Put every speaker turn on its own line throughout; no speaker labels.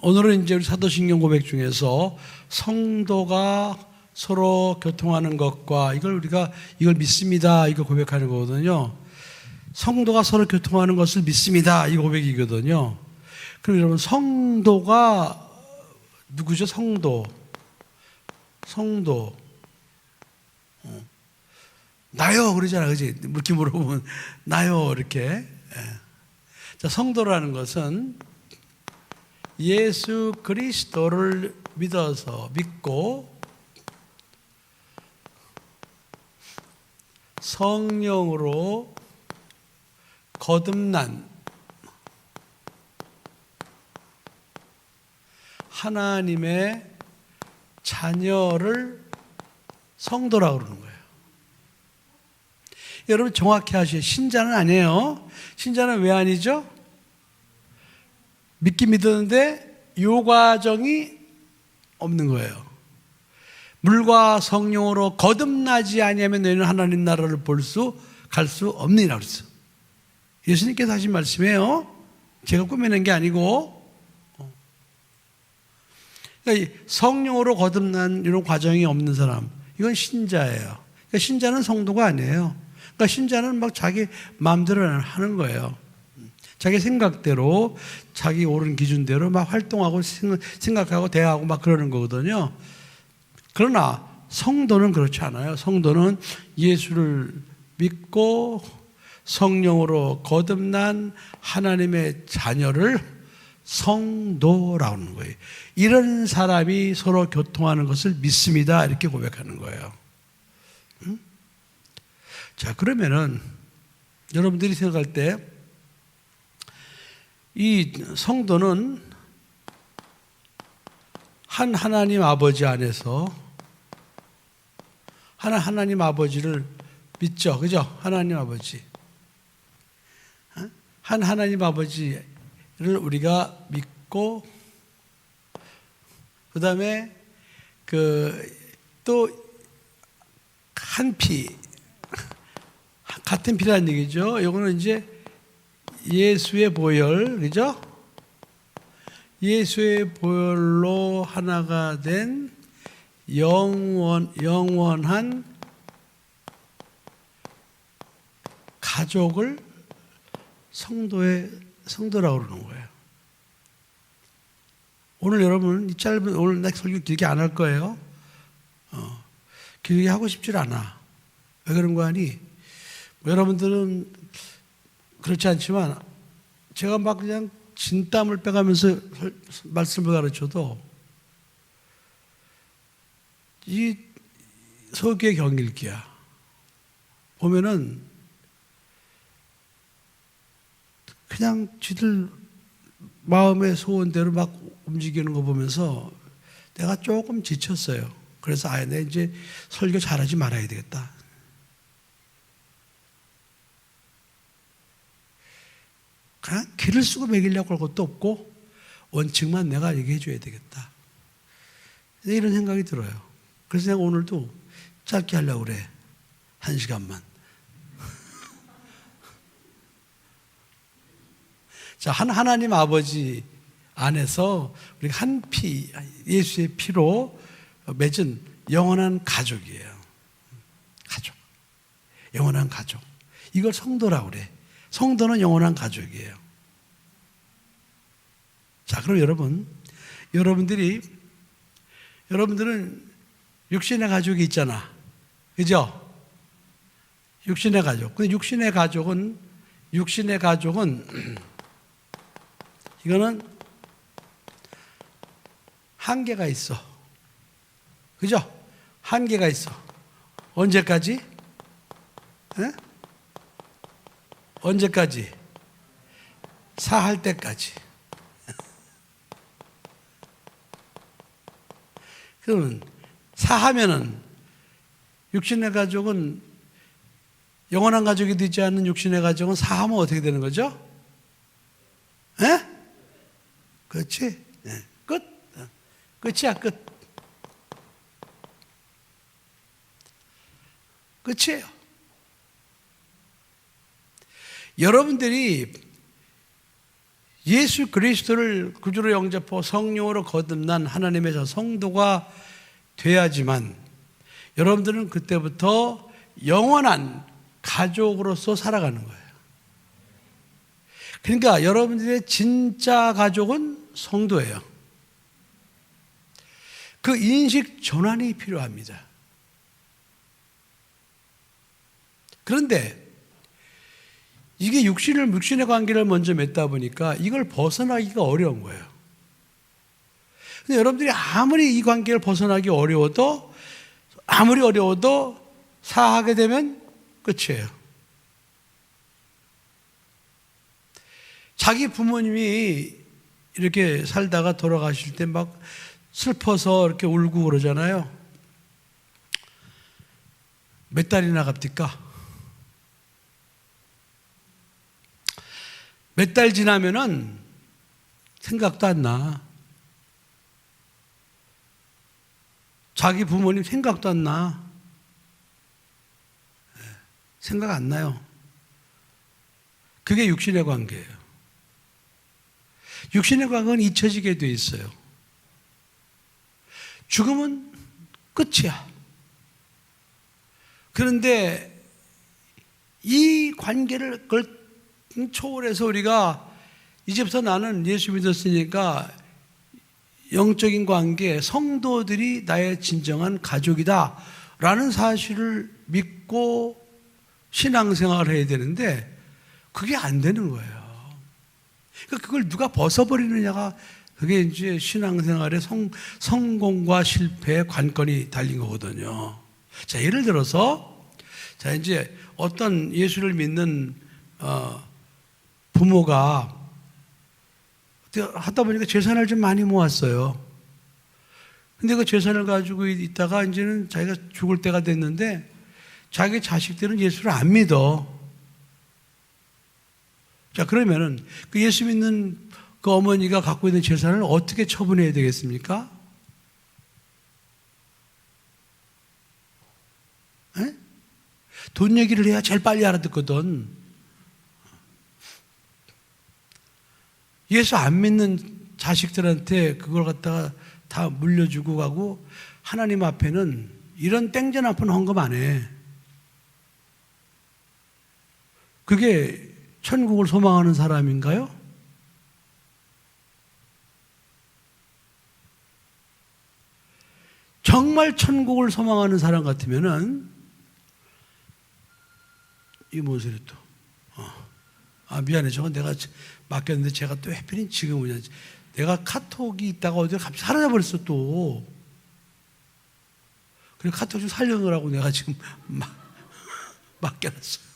오늘은 이제 우리 사도신경 고백 중에서 성도가 서로 교통하는 것과 우리가 이걸 믿습니다. 이거 고백하는 거거든요. 성도가 서로 교통하는 것을 믿습니다. 이 고백이거든요. 그럼 여러분, 성도가 누구죠? 성도. 나요. 그러잖아. 그지? 이렇게 물어보면 나요. 이렇게. 자, 성도라는 것은 예수 그리스도를 믿고 성령으로 거듭난 하나님의 자녀를 성도라고 그러는 거예요. 여러분 정확히 하셔야 신자는 아니에요. 신자는 왜 아니죠? 믿긴 믿었는데 요 과정이 없는 거예요. 물과 성령으로 거듭나지 아니하면 너희는 하나님 나라를 갈 수 없느니라 그랬어. 예수님께서 하신 말씀이에요. 제가 꾸며낸 게 아니고. 그러니까 성령으로 거듭난 이런 과정이 없는 사람, 이건 신자예요. 그러니까 신자는 성도가 아니에요. 그러니까 신자는 막 자기 마음대로 하는 거예요. 자기 생각대로, 자기 옳은 기준대로 막 활동하고 생각하고 대화하고 막 그러는 거거든요. 그러나 성도는 그렇지 않아요. 성도는 예수를 믿고 성령으로 거듭난 하나님의 자녀를 성도라고 하는 거예요. 이런 사람이 서로 교통하는 것을 믿습니다. 이렇게 고백하는 거예요. 자, 그러면은 여러분들이 생각할 때 이 성도는 한 하나님 아버지 안에서 하나님 아버지를 믿죠. 그죠? 하나님 아버지. 한 하나님 아버지를 우리가 믿고, 그 다음에 또 한 피, 같은 피라는 얘기죠. 이거는 이제 예수의 보혈, 그죠? 예수의 보혈로 하나가 된 영원한 가족을 성도라고 그러는 거예요. 오늘 여러분, 오늘 내 설교 길게 안 할 거예요. 길게 하고 싶질 않아. 왜 그런 거 아니? 여러분들은 그렇지 않지만 제가 막 그냥 진땀을 빼가면서 말씀을 가르쳐도 이 서기의 경일기야 보면은 그냥 지들 마음의 소원대로 막 움직이는 거 보면서 내가 조금 지쳤어요. 그래서 내가 이제 설교 잘하지 말아야 되겠다. 그냥 길을 쓰고 먹이려고 할 것도 없고 원칙만 내가 얘기해 줘야 되겠다. 이런 생각이 들어요. 그래서 내가 오늘도 짧게 하려고 그래. 1시간만. 자, 하나님 아버지 안에서 우리가 한 피, 예수의 피로 맺은 영원한 가족이에요. 가족. 영원한 가족. 이걸 성도라고 그래. 성도는 영원한 가족이에요. 자, 그럼 여러분들은 육신의 가족이 있잖아. 그죠? 육신의 가족. 근데 육신의 가족은 이거는 한계가 있어. 그죠? 한계가 있어. 언제까지? 에? 언제까지? 사할 때까지. 그러면 사하면은 육신의 가족은, 영원한 가족이 되지 않는 육신의 가족은 사하면 어떻게 되는 거죠? 에? 그렇지? 네. 끝. 끝이야, 끝. 끝이에요. 여러분들이 예수 그리스도를 구주로 영접하고 성령으로 거듭난 하나님의 저 성도가 돼야지만 여러분들은 그때부터 영원한 가족으로서 살아가는 거예요. 그러니까 여러분들의 진짜 가족은 성도예요. 그 인식 전환이 필요합니다. 그런데 이게 육신의 관계를 먼저 맺다 보니까 이걸 벗어나기가 어려운 거예요. 근데 여러분들이 아무리 이 관계를 벗어나기 어려워도 사하게 되면 끝이에요. 자기 부모님이 이렇게 살다가 돌아가실 때 막 슬퍼서 이렇게 울고 그러잖아요. 몇 달이나 갑니까? 몇 달 지나면은 생각도 안 나. 자기 부모님 생각도 안 나. 생각 안 나요. 그게 육신의 관계예요. 육신의 관계는 잊혀지게 돼 있어요. 죽음은 끝이야. 그런데 이 관계를 초월해서 우리가 이제부터 나는 예수 믿었으니까 영적인 관계, 성도들이 나의 진정한 가족이다 라는 사실을 믿고 신앙생활을 해야 되는데 그게 안 되는 거예요. 그러니까 그걸 누가 벗어버리느냐가 그게 이제 신앙생활의 성공과 실패의 관건이 달린 거거든요. 자, 예를 들어서 자, 이제 어떤 예수를 믿는 부모가 하다 보니까 재산을 좀 많이 모았어요. 근데 그 재산을 가지고 있다가 이제는 자기가 죽을 때가 됐는데 자기 자식들은 예수를 안 믿어. 자, 그러면은 그 예수 믿는 그 어머니가 갖고 있는 재산을 어떻게 처분해야 되겠습니까? 에? 돈 얘기를 해야 제일 빨리 알아듣거든. 예수 안 믿는 자식들한테 그걸 갖다가 다 물려주고 가고 하나님 앞에는 이런 땡전 아픈 헌금 안 해. 그게 천국을 소망하는 사람인가요? 정말 천국을 소망하는 사람 같으면은 이 뭔 소리 또? 미안해. 저건 내가 맡겼는데 제가 또 해필인 지금 오냐. 내가 카톡이 있다가 어디에 갑자기 사라져버렸어 또. 그래서 카톡 좀 살려놓으라고 내가 지금 맡겨놨어요.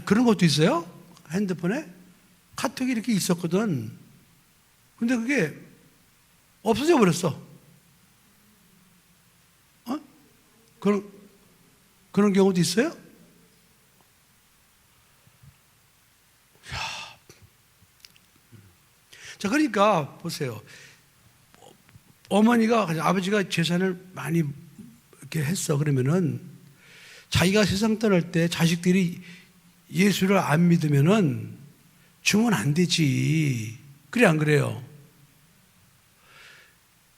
그런 것도 있어요? 핸드폰에? 카톡이 이렇게 있었거든. 근데 그게 없어져 버렸어. 그런 경우도 있어요? 자, 그러니까 보세요. 어머니가, 아버지가 재산을 많이 이렇게 했어. 그러면은 자기가 세상 떠날 때 자식들이 예수를 안 믿으면은 주면 안 되지. 그래, 안 그래요?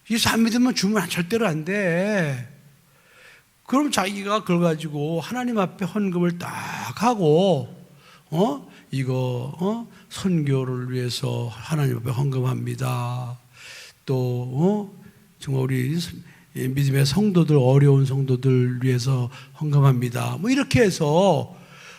예수 안 믿으면 주면 절대로 안 돼. 그럼 자기가 그걸 가지고 하나님 앞에 헌금을 딱 하고, 선교를 위해서 하나님 앞에 헌금합니다. 또, 정말 우리 믿음의 성도들, 어려운 성도들 위해서 헌금합니다. 뭐 이렇게 해서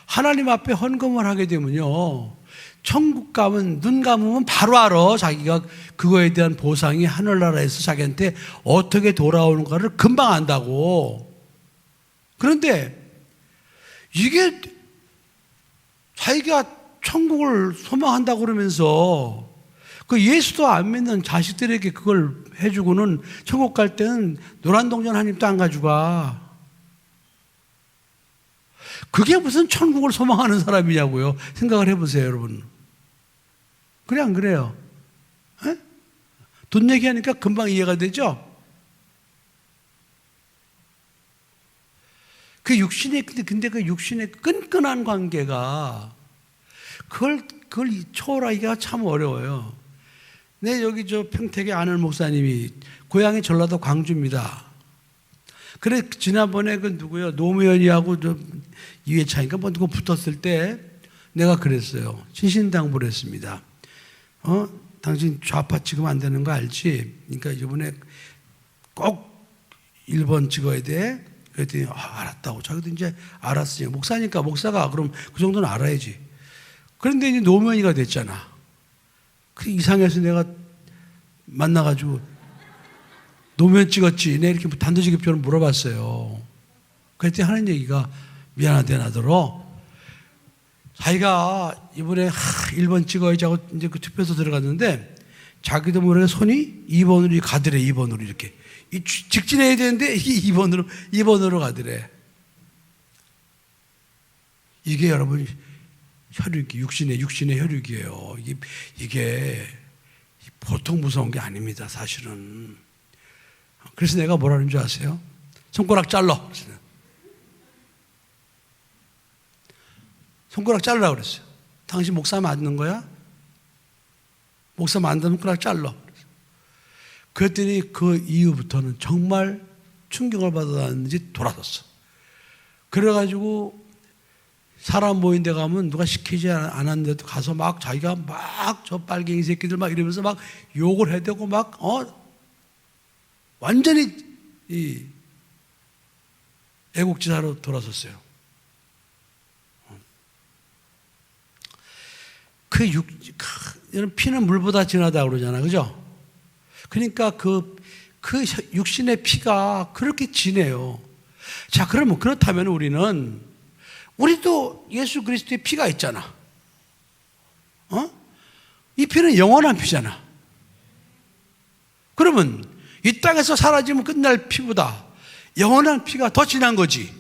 하나님 앞에 헌금을 하게 되면요. 천국 가면, 눈 감으면 바로 알아. 자기가 그거에 대한 보상이 하늘나라에서 자기한테 어떻게 돌아오는가를 금방 안다고. 그런데 이게 자기가 천국을 소망한다고 그러면서 그 예수도 안 믿는 자식들에게 그걸 해주고는 천국 갈 때는 노란동전 한 입도 안 가져가. 그게 무슨 천국을 소망하는 사람이냐고요. 생각을 해보세요, 여러분. 그래, 안 그래요? 에? 돈 얘기하니까 금방 이해가 되죠? 근데 그 육신의 끈끈한 관계가 그걸 그걸 초월하기가 참 어려워요. 네, 여기 저 평택에 아는 목사님이 고향이 전라도 광주입니다. 그래, 지난번에 그 누구요? 노무현이하고 좀 이회창인가 뭐 누구 붙었을 때 내가 그랬어요. 신신당부를 했습니다. 당신 좌파 찍으면 안 되는 거 알지? 그러니까 이번에 꼭 1번 찍어야 돼. 그랬더니 알았다고. 자기도 이제 알았으니 목사니까 목사가 그럼 그 정도는 알아야지. 그런데 이제 노무현이가 됐잖아. 그 이상해서 내가 만나가지고 노무현 찍었지? 내 이렇게 단도직입적으로 물어봤어요. 그랬더니 하는 얘기가 미안하대 나더러 자기가 이번에 1번 찍어야지 하고 이제 그 투표소 들어갔는데 자기도 모르게 손이 2번으로 가더래. 2번으로 이렇게 직진해야 되는데 2번으로 가더래. 이게 여러분 혈육이 육신의 혈육이에요. 이게 보통 무서운 게 아닙니다. 사실은. 그래서 내가 뭐라는 줄 아세요? 손가락 잘라. 손가락 잘라 그랬어요. 당신 목사 맞는 거야? 목사 만드는 손가락 잘라. 그랬더니 그 이후부터는 정말 충격을 받았는지 돌아섰어. 그래가지고 사람 모인 데 가면 누가 시키지 않았는데도 가서 막 자기가 막 저 빨갱이 새끼들 막 이러면서 막 욕을 해대고 막 완전히 이 애국지사로 돌아섰어요. 피는 물보다 진하다고 그러잖아. 그죠? 그러니까 그 육신의 피가 그렇게 진해요. 자, 그러면 그렇다면 우리도 예수 그리스도의 피가 있잖아. 이 피는 영원한 피잖아. 그러면 이 땅에서 사라지면 끝날 피보다 영원한 피가 더 진한 거지.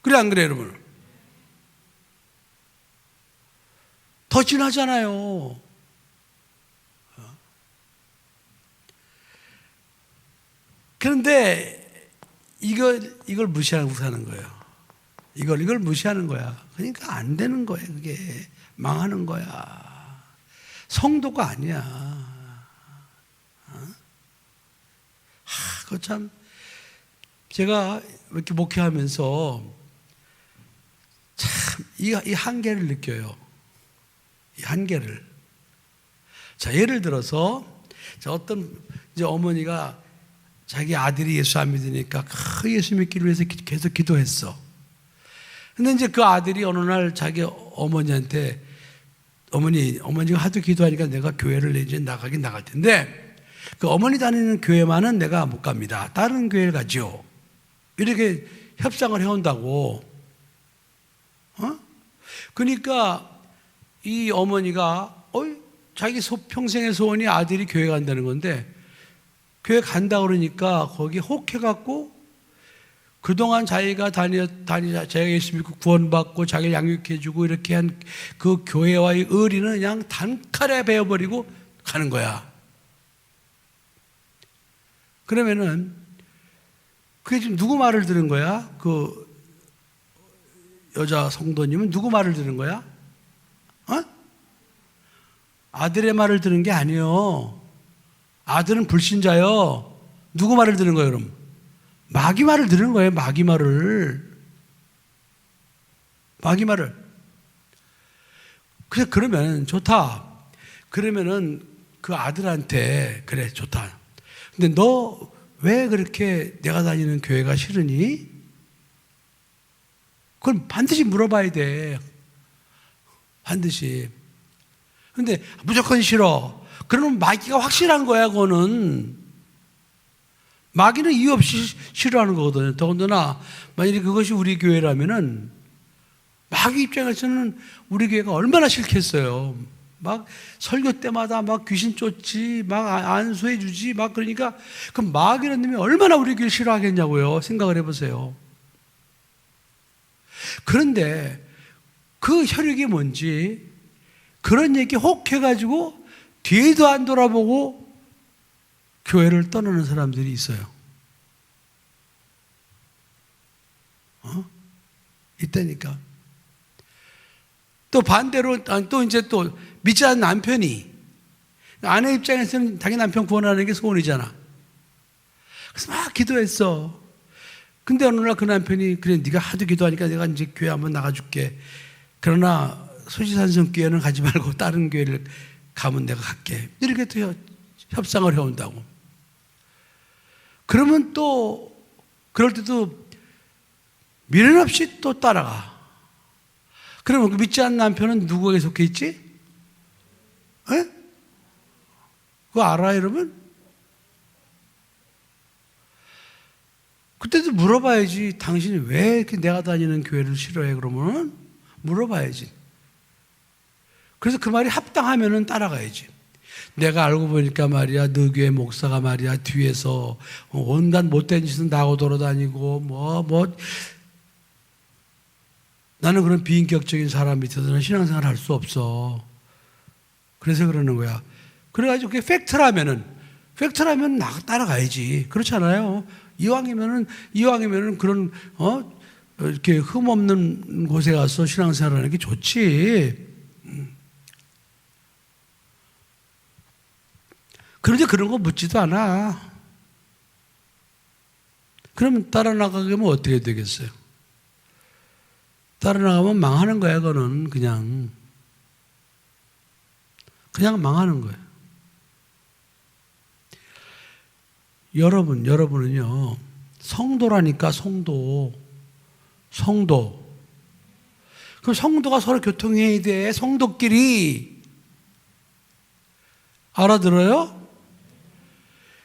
그래 안 그래 여러분? 더 진하잖아요. 그런데 이걸 무시하고 사는 거예요. 이걸 무시하는 거야. 그러니까 안 되는 거예요. 그게 망하는 거야. 성도가 아니야. 그거 참 제가 이렇게 목회하면서 참 이 한계를 느껴요. 이 한계를. 자, 예를 들어서 어떤 이제 어머니가 자기 아들이 예수 안 믿으니까 예수 믿기를 위해서 계속 기도했어. 근데 이제 그 아들이 어느 날 자기 어머니한테 어머니가 하도 기도하니까 내가 교회를 이제 나갈 텐데 그 어머니 다니는 교회만은 내가 못 갑니다. 다른 교회를 가죠. 이렇게 협상을 해온다고. 그러니까 이 어머니가 자기 평생의 소원이 아들이 교회 간다는 건데 교회 간다 그러니까 거기 혹해갖고 그동안 자기가 자기가 예수 믿고 구원받고 자기를 양육해주고 이렇게 한 그 교회와의 의리는 그냥 단칼에 베어버리고 가는 거야. 그러면은 그게 지금 누구 말을 들은 거야? 그 여자 성도님은 누구 말을 들은 거야? 아들의 말을 들은 게 아니요. 아들은 불신자요. 누구 말을 들은 거예요, 그럼? 마귀 말을 들은 거예요, 마귀 말을. 그러면 좋다. 그러면은 그 아들한테 그래, 좋다. 근데 너 왜 그렇게 내가 다니는 교회가 싫으니? 그걸 반드시 물어봐야 돼. 반드시. 근데 무조건 싫어. 그러면 마귀가 확실한 거야, 그거는. 마귀는 이유 없이 싫어하는 거거든요. 더군다나 만약에 그것이 우리 교회라면은 마귀 입장에서는 우리 교회가 얼마나 싫겠어요. 막 설교 때마다 막 귀신 쫓지, 막 안수해 주지, 막 그러니까 그 마귀라는 놈이 얼마나 우리 교회 싫어하겠냐고요. 생각을 해보세요. 그런데 그 혈육이 뭔지 그런 얘기 혹해가지고 뒤에도 안 돌아보고 교회를 떠나는 사람들이 있어요. 있다니까. 또 반대로 또 이제 또 믿지 않는 남편이, 아내 입장에서는 당연히 남편 구원하는 게 소원이잖아. 그래서 막 기도했어. 근데 어느 날 그 남편이, 그래 네가 하도 기도하니까 내가 이제 교회 한번 나가줄게. 그러나 수지산성 교회는 가지 말고 다른 교회를 가면 내가 갈게. 이렇게 또 협상을 해온다고. 그러면 또 그럴 때도 미련 없이 또 따라가. 그러면 그 믿지 않는 남편은 누구에게 속해 있지? 에? 그거 알아요, 여러분? 그때도 물어봐야지. 당신이 왜 이렇게 내가 다니는 교회를 싫어해? 그러면은 물어봐야지. 그래서 그 말이 합당하면은 따라가야지. 내가 알고 보니까 말이야, 너 교회 목사가 말이야, 뒤에서 온갖 못된 짓은 나고 돌아다니고, 나는 그런 비인격적인 사람 밑에서는 신앙생활 할 수 없어. 그래서 그러는 거야. 그래가지고 그게 팩트라면 따라가야지. 그렇지 않아요? 이왕이면은 그런, 이렇게 흠 없는 곳에 가서 신앙생활 하는 게 좋지. 그런데 그런 거 묻지도 않아. 그러면 따라 나가게 하면 어떻게 되겠어요? 따라 나가면 망하는 거야, 그거는. 그냥 망하는 거예요. 여러분은요, 성도라니까, 성도. 그럼 성도가 서로 교통해야 돼, 성도끼리. 알아들어요?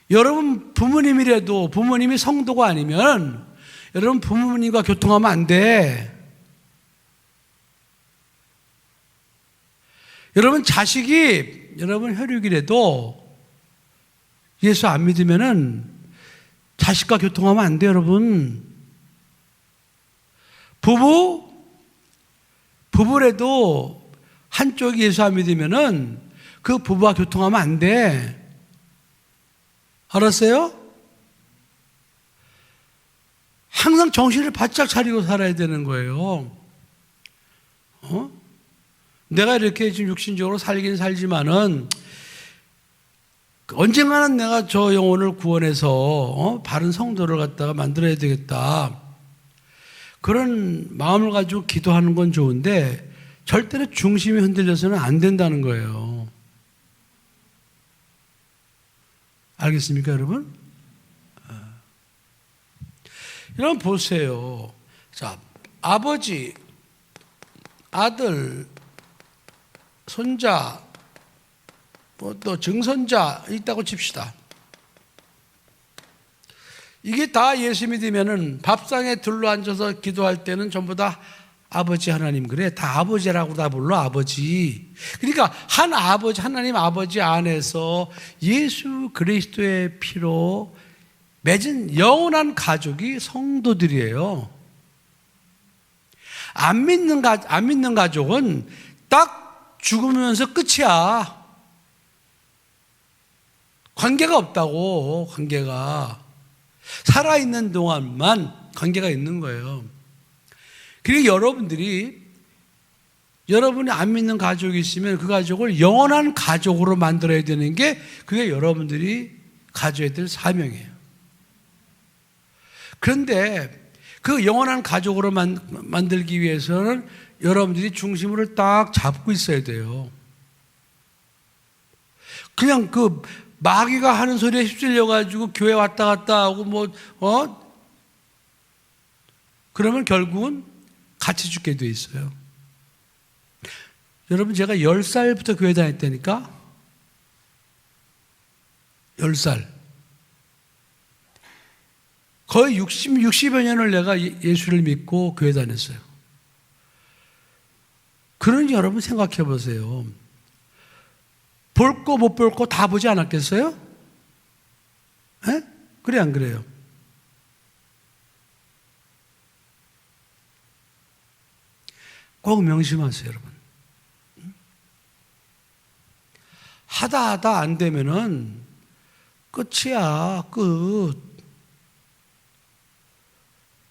여러분 부모님이라도, 부모님이 성도가 아니면 여러분 부모님과 교통하면 안 돼. 여러분 자식이, 여러분 혈육이라도 예수 안 믿으면은 자식과 교통하면 안 돼, 여러분. 부부라도 한쪽이 예수 안 믿으면은 그 부부와 교통하면 안 돼. 알았어요? 항상 정신을 바짝 차리고 살아야 되는 거예요. 내가 이렇게 지금 육신적으로 살긴 살지만은 언젠가는 내가 저 영혼을 구원해서 바른 성도를 갖다가 만들어야 되겠다. 그런 마음을 가지고 기도하는 건 좋은데 절대로 중심이 흔들려서는 안 된다는 거예요. 알겠습니까, 여러분? 여러분 보세요. 자, 아버지, 아들, 손자, 또 증손자 있다고 칩시다. 이게 다 예수 믿으면은 밥상에 둘러앉아서 기도할 때는 전부 다 아버지 하나님, 그래. 다 아버지라고 다 불러, 아버지. 그러니까 한 아버지, 하나님 아버지 안에서 예수 그리스도의 피로 맺은 영원한 가족이 성도들이에요. 안 믿는 가족은 딱 죽으면서 끝이야. 관계가 없다고, 관계가. 살아있는 동안만 관계가 있는 거예요. 그리고 여러분이 안 믿는 가족이 있으면 그 가족을 영원한 가족으로 만들어야 되는 게 그게 여러분들이 가져야 될 사명이에요. 그런데 그 영원한 가족으로 만들기 위해서는 여러분들이 중심을 딱 잡고 있어야 돼요. 그냥 그 마귀가 하는 소리에 휩쓸려가지고 교회 왔다 갔다 하고 그러면 결국은 같이 죽게 돼 있어요. 여러분, 제가 10살부터 교회 다녔다니까? 10살. 거의 60여 년을 내가 예수를 믿고 교회 다녔어요. 그러니 여러분 생각해 보세요. 볼 거 못 볼 거 다 보지 않았겠어요? 에? 그래, 안 그래요? 꼭 명심하세요, 여러분. 하다 안 되면은 끝이야, 끝.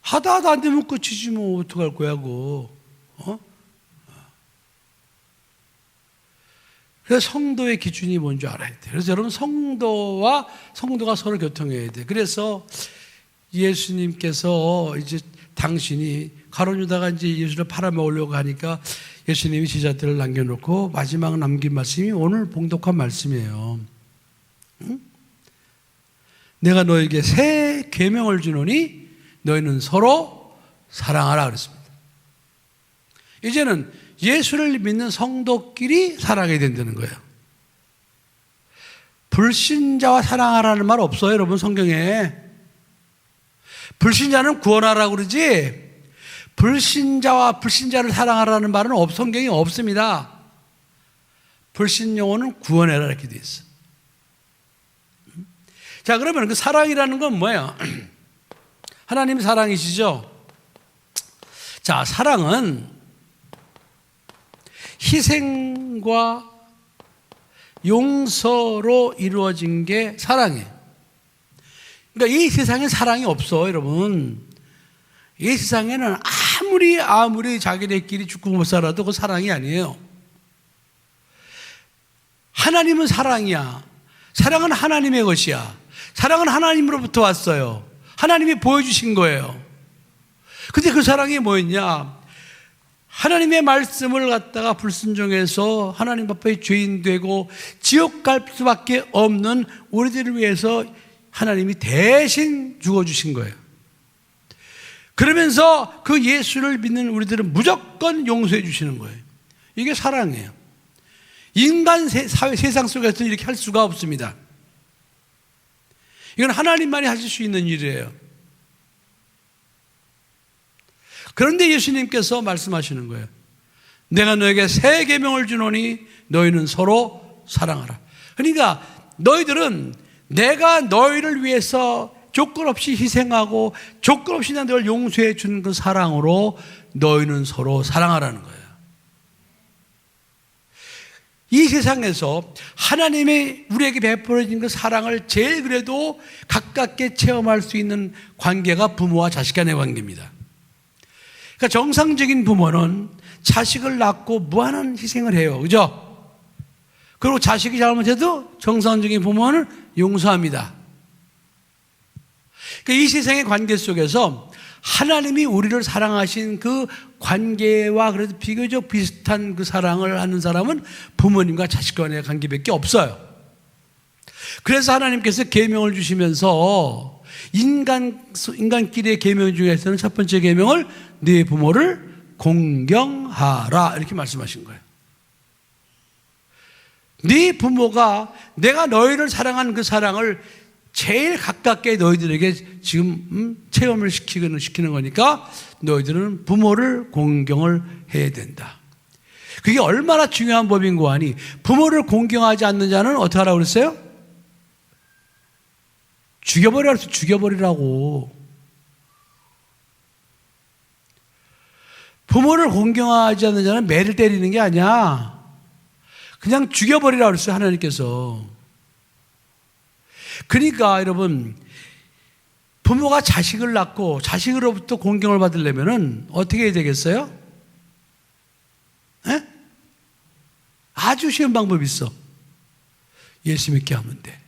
하다 안 되면 끝이지 뭐 어떡할 거야, 그거. 그래서 성도의 기준이 뭔지 알아야 돼요. 그래서 여러분 성도가 서로 교통해야 돼요. 그래서 예수님께서 이제 당신이 가룟 유다가 이제 예수를 팔아먹으려고 하니까 예수님이 제자들을 남겨놓고 마지막 남긴 말씀이 오늘 봉독한 말씀이에요. 응? 내가 너에게 새 계명을 주노니 너희는 서로 사랑하라 그랬습니다. 이제는 예수를 믿는 성도끼리 살아가야 된다는 거예요. 불신자와 사랑하라는 말 없어요, 여러분, 성경에. 불신자는 구원하라고 그러지 불신자와 불신자를 사랑하라는 말은 성경에 없습니다. 불신 영혼은 구원해라 이렇게 돼 있어. 자, 그러면 그 사랑이라는 건 뭐예요? 하나님 사랑이시죠? 자, 사랑은 희생과 용서로 이루어진 게 사랑이에요. 그러니까 이 세상에 사랑이 없어, 여러분. 이 세상에는 아무리 자기네끼리 죽고 못 살아도 그 사랑이 아니에요. 하나님은 사랑이야. 사랑은 하나님의 것이야. 사랑은 하나님으로부터 왔어요. 하나님이 보여주신 거예요. 근데 그 사랑이 뭐였냐? 하나님의 말씀을 갖다가 불순종해서 하나님 앞에 죄인 되고 지옥 갈 수밖에 없는 우리들을 위해서 하나님이 대신 죽어주신 거예요. 그러면서 그 예수를 믿는 우리들은 무조건 용서해 주시는 거예요. 이게 사랑이에요. 인간 세상 속에서는 이렇게 할 수가 없습니다. 이건 하나님만이 하실 수 있는 일이에요. 그런데 예수님께서 말씀하시는 거예요. 내가 너에게 새 계명을 주노니 너희는 서로 사랑하라. 그러니까 너희들은 내가 너희를 위해서 조건 없이 희생하고 조건 없이 너희를 용서해 주는 그 사랑으로 너희는 서로 사랑하라는 거예요. 이 세상에서 하나님의 우리에게 베풀어진 그 사랑을 제일 그래도 가깝게 체험할 수 있는 관계가 부모와 자식 간의 관계입니다. 그러니까 정상적인 부모는 자식을 낳고 무한한 희생을 해요. 그죠? 그리고 자식이 잘못해도 정상적인 부모는 용서합니다. 그러니까 이 세상의 관계 속에서 하나님이 우리를 사랑하신 그 관계와 그래도 비교적 비슷한 그 사랑을 하는 사람은 부모님과 자식 간의 관계밖에 없어요. 그래서 하나님께서 계명을 주시면서 인간끼리의 계명 중에서는 첫 번째 계명을 네 부모를 공경하라 이렇게 말씀하신 거예요. 네 부모가 내가 너희를 사랑한 그 사랑을 제일 가깝게 너희들에게 지금 체험을 시키는 거니까 너희들은 부모를 공경을 해야 된다. 그게 얼마나 중요한 법인고 하니 부모를 공경하지 않는 자는 어떻게 하라고 그랬어요? 죽여버리라고. 부모를 공경하지 않는 자는 매를 때리는 게 아니야. 그냥 죽여버리라고 그랬어요, 하나님께서. 그러니까 여러분, 부모가 자식을 낳고 자식으로부터 공경을 받으려면 어떻게 해야 되겠어요? 에? 아주 쉬운 방법이 있어. 예수 믿게 하면 돼.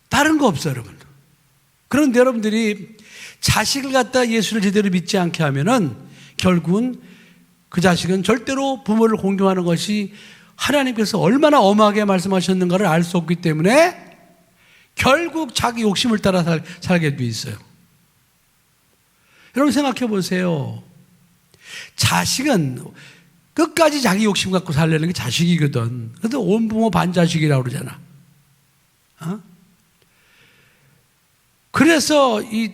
다른 거 없어요, 여러분. 그런데 여러분들이 자식을 갖다 예수를 제대로 믿지 않게 하면은 결국은 그 자식은 절대로 부모를 공경하는 것이 하나님께서 얼마나 엄하게 말씀하셨는가를 알 수 없기 때문에 결국 자기 욕심을 따라 살게 돼 있어요. 여러분 생각해 보세요. 자식은 끝까지 자기 욕심 갖고 살려는 게 자식이거든. 그래도 온 부모 반자식이라고 그러잖아. 어? 그래서 이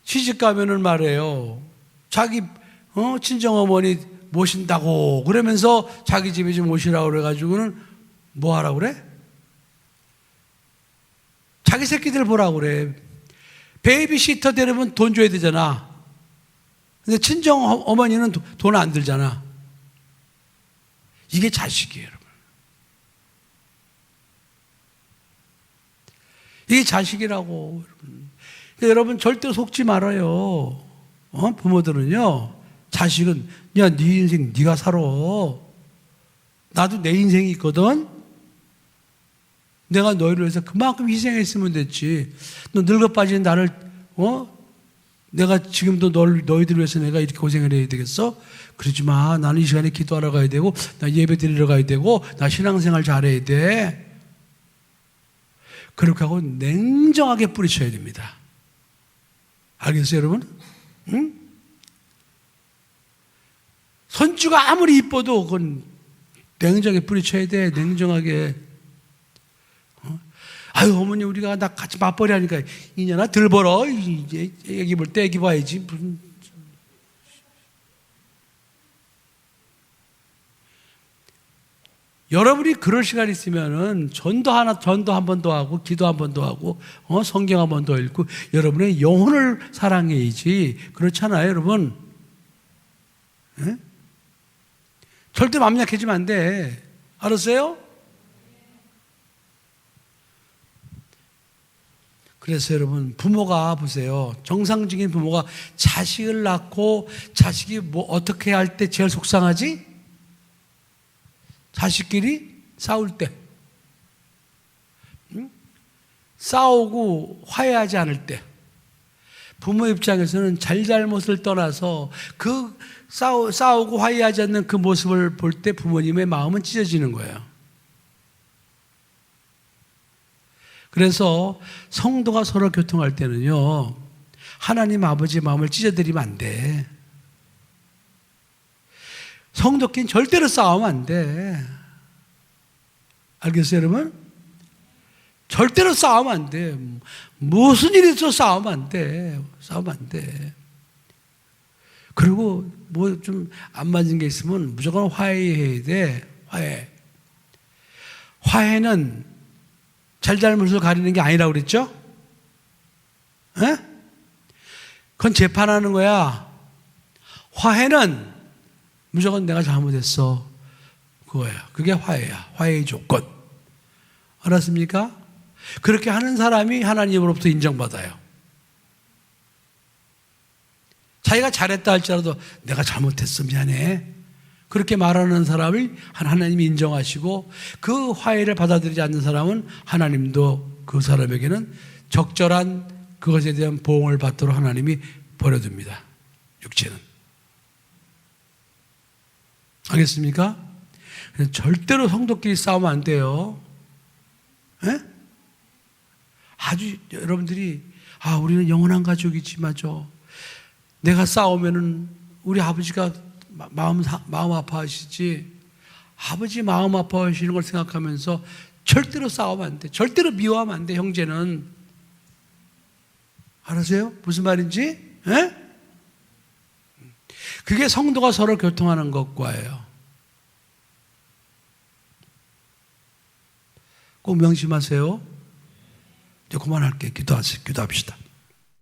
시집 가면은 말이에요. 자기 친정어머니 모신다고 그러면서 자기 집에 좀 오시라고 그래가지고는 뭐 하라고 그래? 자기 새끼들 보라고 그래. 베이비시터 데려면 돈 줘야 되잖아. 근데 친정어머니는 돈 안 들잖아. 이게 자식이에요, 여러분. 이게 자식이라고. 여러분. 여러분 절대 속지 말아요. 부모들은요, 자식은 야, 네 인생 네가 살아. 나도 내 인생이 있거든. 내가 너희를 위해서 그만큼 희생했으면 됐지. 너 늙어 빠진 나를 내가 지금도 너희들 위해서 내가 이렇게 고생을 해야 되겠어? 그러지 마. 나는 이 시간에 기도하러 가야 되고, 나 예배 드리러 가야 되고, 나 신앙생활 잘해야 돼. 그렇게 하고 냉정하게 뿌리쳐야 됩니다. 알겠어요, 여러분? 응? 손주가 아무리 이뻐도 그건 냉정하게 뿌리쳐야 돼. 냉정하게. 아유, 어머니, 우리가 나 같이 맞벌이 하니까 이년아 덜 벌어. 이제 애기 볼 때 애기 봐야지. 무슨. 여러분이 그럴 시간 있으면은 전도 한 번 더 하고, 기도 한 번 더 하고, 성경 한 번 더 읽고, 여러분의 영혼을 사랑해야지. 그렇잖아요, 여러분. 예? 절대 마음 약해지면 안 돼. 알았어요? 그래서 여러분, 부모가 보세요. 정상적인 부모가 자식을 낳고 자식이 뭐 어떻게 할 때 제일 속상하지? 자식끼리 싸울 때. 응? 싸우고 화해하지 않을 때. 부모 입장에서는 잘잘못을 떠나서 그 싸우고 화해하지 않는 그 모습을 볼 때 부모님의 마음은 찢어지는 거예요. 그래서 성도가 서로 교통할 때는요, 하나님 아버지 마음을 찢어드리면 안 돼. 성도끼리는 절대로 싸우면 안 돼. 알겠어요, 여러분? 절대로 싸우면 안 돼. 무슨 일이 있어 싸우면 안 돼. 싸우면 안 돼. 그리고 뭐 좀 안 맞은 게 있으면 무조건 화해해야 돼. 화해는 잘잘못을 가리는 게 아니라고 그랬죠? 에? 그건 재판하는 거야. 화해는 무조건 내가 잘못했어. 그거야. 그게 화해야. 화해의 조건. 알았습니까? 그렇게 하는 사람이 하나님으로부터 인정받아요. 자기가 잘했다 할지라도 내가 잘못했어, 미안해. 그렇게 말하는 사람을 하나님이 인정하시고, 그 화해를 받아들이지 않는 사람은 하나님도 그 사람에게는 적절한 그것에 대한 보응을 받도록 하나님이 버려둡니다. 육체는. 알겠습니까? 절대로 성도끼리 싸우면 안 돼요. 에? 아주 여러분들이 우리는 영원한 가족이지, 맞아. 내가 싸우면은 우리 아버지가 마음 아파하시지. 아버지 마음 아파하시는 걸 생각하면서 절대로 싸우면 안 돼. 절대로 미워하면 안 돼, 형제는. 알았어요? 무슨 말인지? 에? 그게 성도가 서로 교통하는 것과예요. 꼭 명심하세요. 이제 그만할게요. 기도합시다.